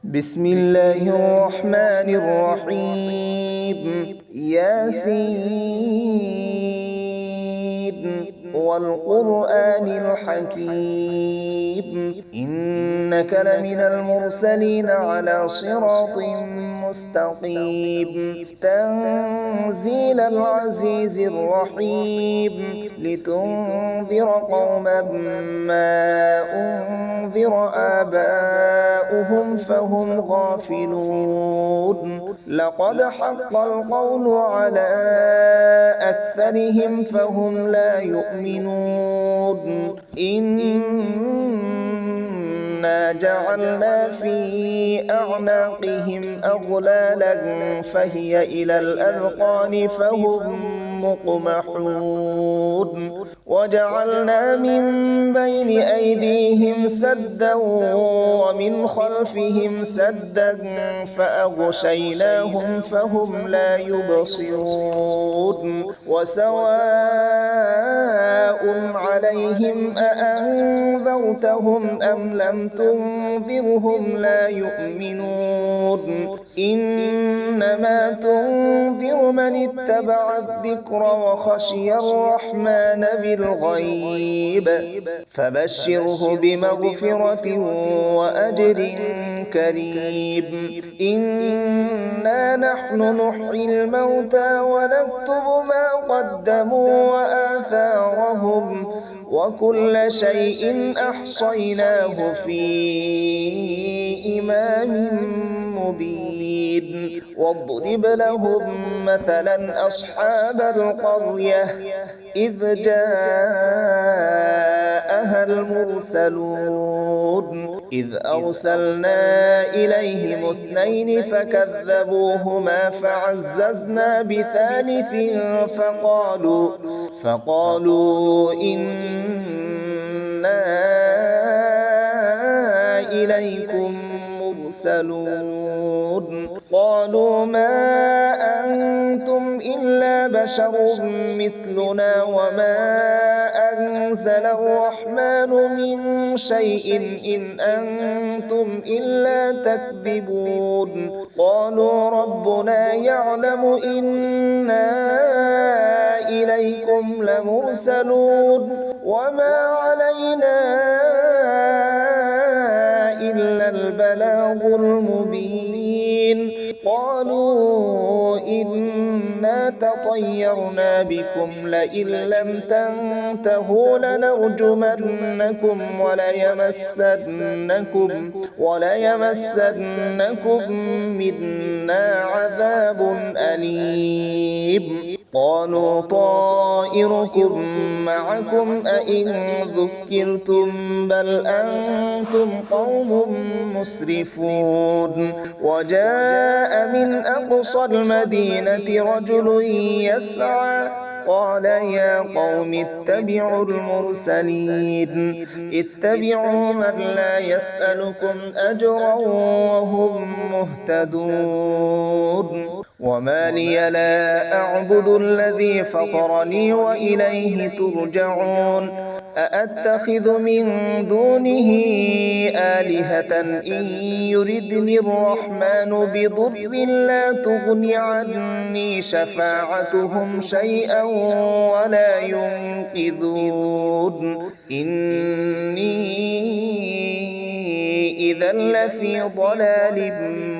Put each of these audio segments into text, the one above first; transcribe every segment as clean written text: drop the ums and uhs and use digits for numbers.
بسم الله الرحمن الرحيم. ياسين والقرآن الحكيم إنك لمن المرسلين على صراط مستقيم تنزيل العزيز الرحيم لتنذر قوما ما أنذر آباؤهم فهم غافلون لقد حق القول على أكثرهم فهم لا يؤمنون إنا جعلنا في أعناقهم أغلالا فهي إلى الأذقان فهم مقمحون وجعلنا من بين أيديهم سدا ومن خلفهم سدا فأغشيناهم فهم لا يبصرون وسواء عليهم أأنذرتهم أم لم تنذرهم لا يؤمنون إنما تنذر من اتبع الذكر وخشي الرحمن بالغيب فبشره بمغفرة وأجر كريم إنا نحن نحيي الموتى ونكتب ما قدموا وآثارهم وكل شيء أحصيناه في إمام مبين واضرب لهم مثلا أصحاب القرية إذ جاءها المرسلون إذ أرسلنا إليهم اثنين فكذبوهما فعززنا بثالث فقالوا إنا إليكم مرسلون قالوا ما أنتم إلا بشر مثلنا وما أنزل الرحمن من شيء إن أنتم إلا تكذبون قالوا ربنا يعلم إنا إليكم لمرسلون وما علينا إلا البلاغ المبين قالوا إنا تطيرنا بكم لئن لم تنتهوا لنرجمنكم وليمسنكم منا عذاب أليم قالوا طائركم معكم أئن ذكرتم بل أنتم قوم مسرفون وجاء من أقصى المدينة رجل يسعى قال يا قوم اتبعوا المرسلين اتبعوا من لا يسألكم أجرا وهم مهتدون وما لي لا أعبد الذي فطرني وإليه ترجعون أأتخذ من دونه آلهة إن يردني الرحمن بضر لا تغن عني شفاعتهم شيئا ولا ينقذون إني إذا لفي ضلال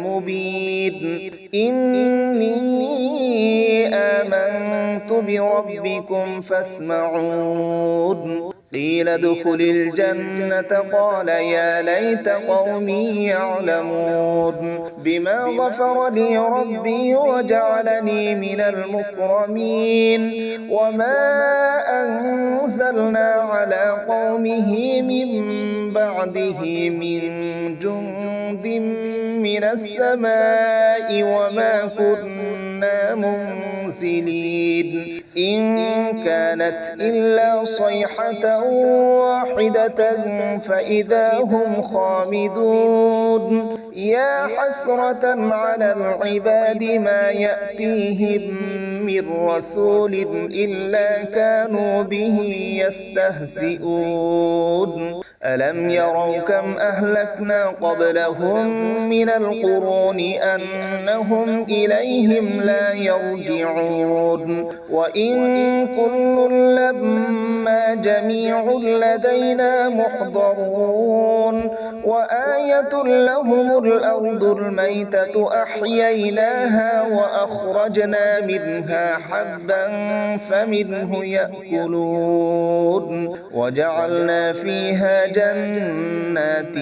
مبين إني آمنت بربكم فاسمعون قيل ادخل الجنة قال يا ليت قومي يعلمون بما غفر لي ربي وجعلني من المكرمين وما أنزلنا على قومه من بعده من جند من السماء وما كنا منزلين إن كانت إلا صيحة واحدة فإذا هم خامدون يا حسرة على العباد ما يأتيهم من رسول إلا كانوا به يستهزئون ألم يروا كم أهلكنا قبلهم من القرون أنهم إليهم لا يرجعون وإن كل لما جميع لدينا محضرون وآية لهم الأرض الميتة أحييناها وأخرجنا منها حبا فمنه يأكلون وجعلنا فيها جنات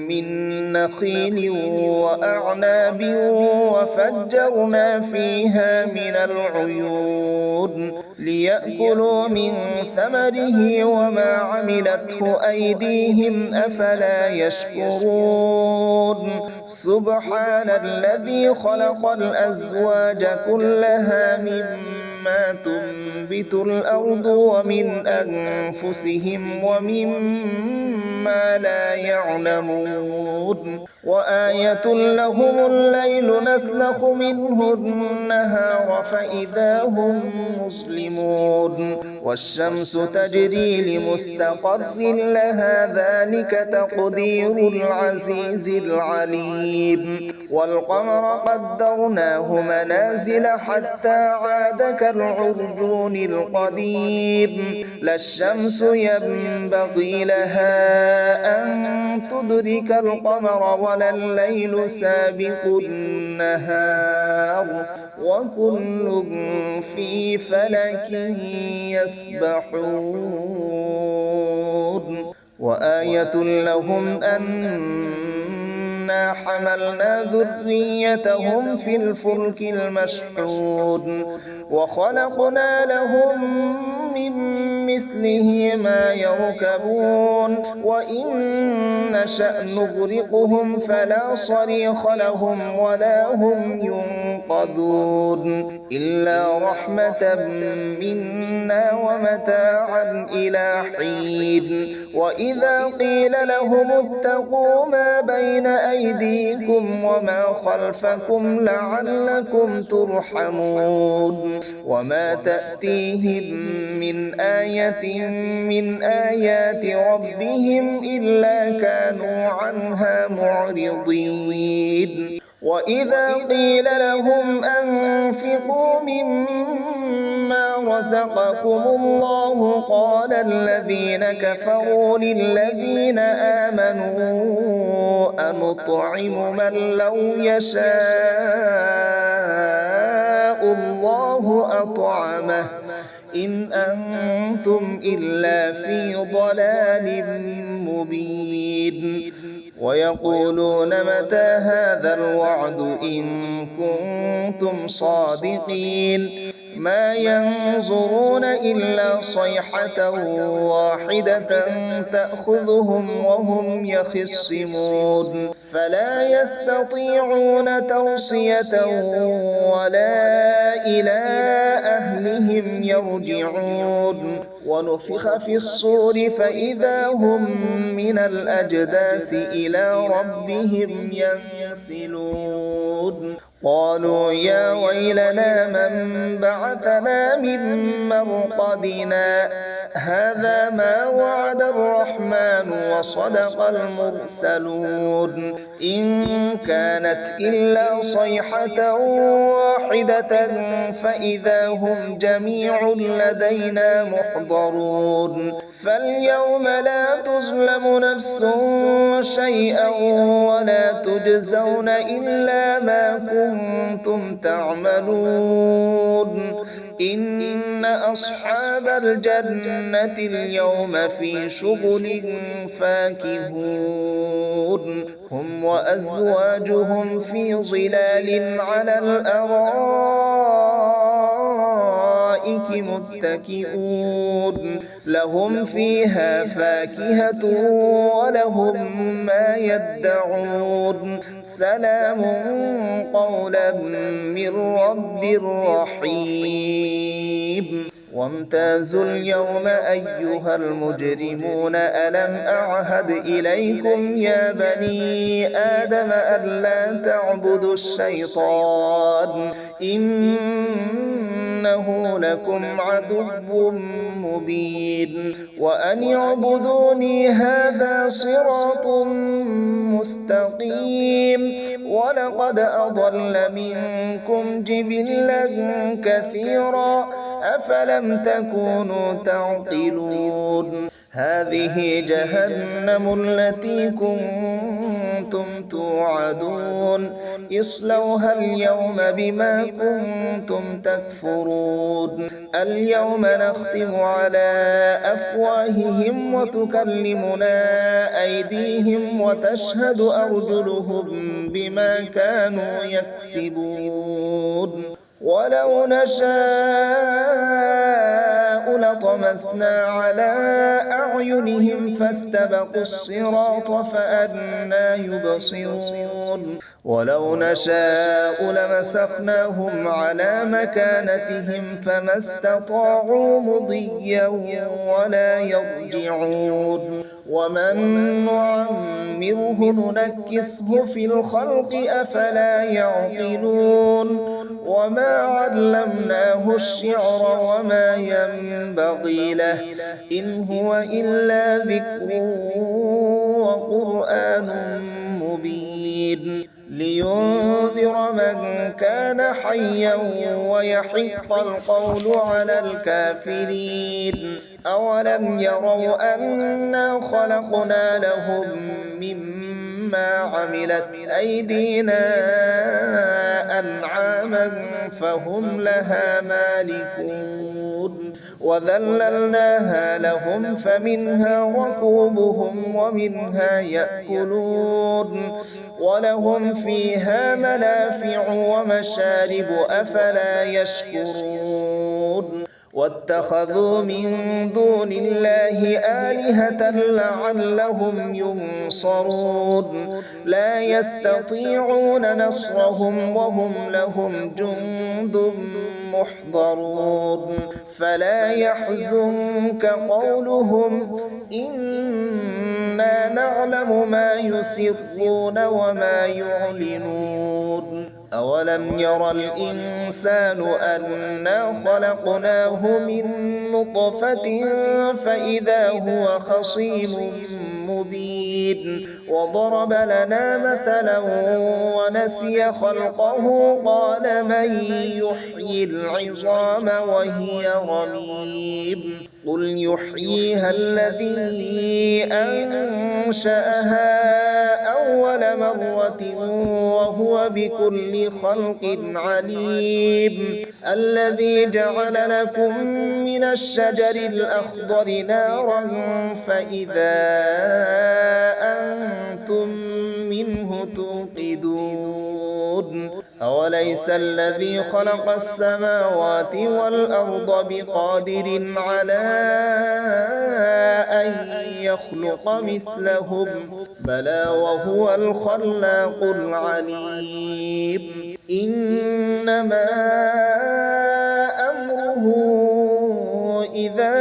من نخيل وأعناب وفجرنا فيها من العيون ليأكلوا من ثمره وما عملته أيديهم أفلا يشكرون سبحان الذي خلق الأزواج كلها مما تنبت الأرض ومن أنفسهم ومما لا يعلمون وآية لهم الليل نسلخ منه النهار فإذا هم مظلمون والشمس تجري لمستقر لها ذلك تقدير العزيز العليم والقمر قدرناه منازل حتى عاد كالعرجون القديم لا الشمس ينبغي لها أن تدرك القمر ولا الليل سابق النهار وكل في فلك يسبحون وآية لهم أنا حملنا ذريتهم في الفلك المشحون وخلقنا لهم من مثله ما يركبون وإن نشأ نغرقهم فلا صريخ لهم ولا هم ينقذون إلا رحمة منا ومتاعا إلى حين وإذا قيل لهم اتقوا ما بين أيديكم وما خلفكم لعلكم ترحمون وما تأتيهم من آية من آيات ربهم إلا كانوا عنها معرضين وإذا قيل لهم أنفقوا مما رزقكم الله قال الذين كفروا للذين آمنوا أنطعم من لو يشاء الله أطعمه إن أنتم إلا في ضلال مبين ويقولون متى هذا الوعد إن كنتم صادقين ما ينظرون إلا صيحة واحدة تأخذهم وهم يخصمون فلا يستطيعون توصية ولا إلى أهلهم يرجعون ونفخ في الصور فإذا هم من الأجداث إلى ربهم ينسلون قالوا يا ويلنا من بعثنا من مرقدنا هذا ما وعد الرحمن وصدق المرسلون إن كانت إلا صيحة واحدة فإذا هم جميع لدينا محضرون فاليوم لا تظلم نفس شيئا ولا تجزون إلا ما كنتم تعملون إن أصحاب الجنة اليوم في شغل فاكهون هم وأزواجهم في ظلال على الأرائك متكئون لهم فيها فاكهة ولهم ما يدعون سلام قولا من رب رحيم وامتازوا اليوم أيها المجرمون ألم أعهد إليكم يا بني آدم ألا تعبدوا الشيطان إنه لكم عدو مبين وأن اعبدوني هذا صراط مستقيم ولقد أضل منكم جبلا كثيرا أفلم تكونوا تعقلون هذه جهنم التي كنتم توعدون اصلوها اليوم بما كنتم تكفرون اليوم نختم على أفواههم وتكلمنا أيديهم وتشهد أرجلهم بما كانوا يكسبون ولو نشاء لطمسنا على أعينهم فاستبقوا الصراط فأنى يبصرون ولو نشاء لمسخناهم على مكانتهم فما استطاعوا مضيا ولا يرجعون ومن نعمره ننكسه في الخلق أفلا يعقلون وما علمناه الشعر وما ينبغي له إن هو إلا ذكر وقرآن مبين لينذر من كان حيا ويحق القول على الكافرين أولم يروا أنا خلقنا لهم مما عملت أيدينا أنعاما فهم لها مالكون وذللناها لهم فمنها ركوبهم ومنها يأكلون ولهم فيها منافع ومشارب أفلا يشكرون واتخذوا من دون الله آلهة لعلهم ينصرون لا يستطيعون نصرهم وهم لهم جند محضرون فلا يحزنك قولهم إنا نعلم ما يسرون وما يعلنون أولم ير الإنسان أنا خلقناه من نطفة فإذا هو خصيم مبين وضرب لنا مثلا ونسي خلقه قال من يحيي العظام وهي رميم قل يحييها الذي أنشأها أول مرة وهو بكل خلق عليم الذي جعل لكم من الشجر الأخضر نارا فإذا أنتم منه توقدون أوليس الذي خلق السماوات والأرض بقادر على أن يخلق مثلهم بلى وهو الخلاق العليم إنما أمره إذا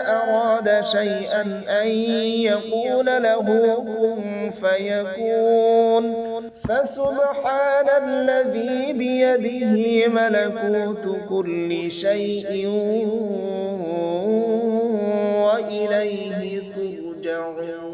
أراد شيئا أن يقول له كن فيكون فسبحان الذي بيده ملكوت كل شيء وإليه ترجعون.